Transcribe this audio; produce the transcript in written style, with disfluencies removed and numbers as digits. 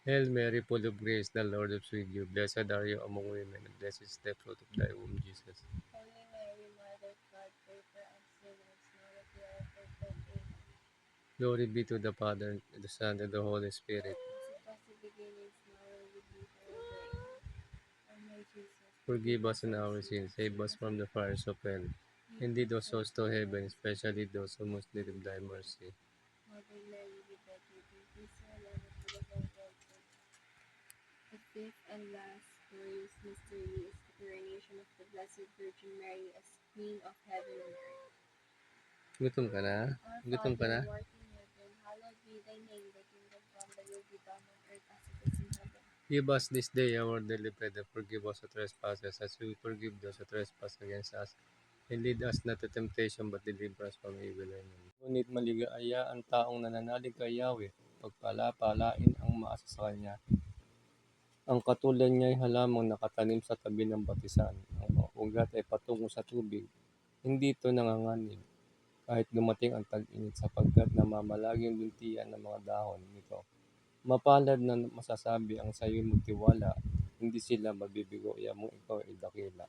Hail Mary, full of grace, the Lord is with you. Blessed are you among women, and blessed is the fruit of thy womb, Jesus. Holy Mary, Mother of God, pray for us sinners, now at the hour of our death. Amen. Glory be to the Father, and to the Son, and to the Holy Spirit. As it was the beginning, is now, and will be forever. Amen. O my Jesus, Forgive us in our sins, save us from the fires of hell. And lead us souls to heaven, especially those who most need of thy mercy. Mother Mary, we beg you, please allow us to the whole world. The fifth and last glorious mystery is the coronation of the Blessed Virgin Mary as Queen of Heaven and Earth. Gutom ka na? Our Gutom ka Father, na? who art in heaven, hallowed be thy name. Thy kingdom come, thy will be done on earth as it is in heaven. Give us this day our daily bread, and forgive us our trespasses, as we forgive those who trespass against us. And lead us not to temptation, but deliver us from evil. Amen. Ngunit maligaya ang taong nananalig kay Yahweh, pagpala-palain ang umaasa sa Kanya. Ang katulad niya ay halamang nakatanim sa tabi ng batisan. Ang ugat ay patungo sa tubig. Hindi ito nanganganib kahit dumating ang tag-init sapagkat namamalagi ang luntian ng mga dahon nito. Mapalad na masasabi ang sa iyo magtiwala, hindi sila mabibigo, iyamong ikaw ay dakila.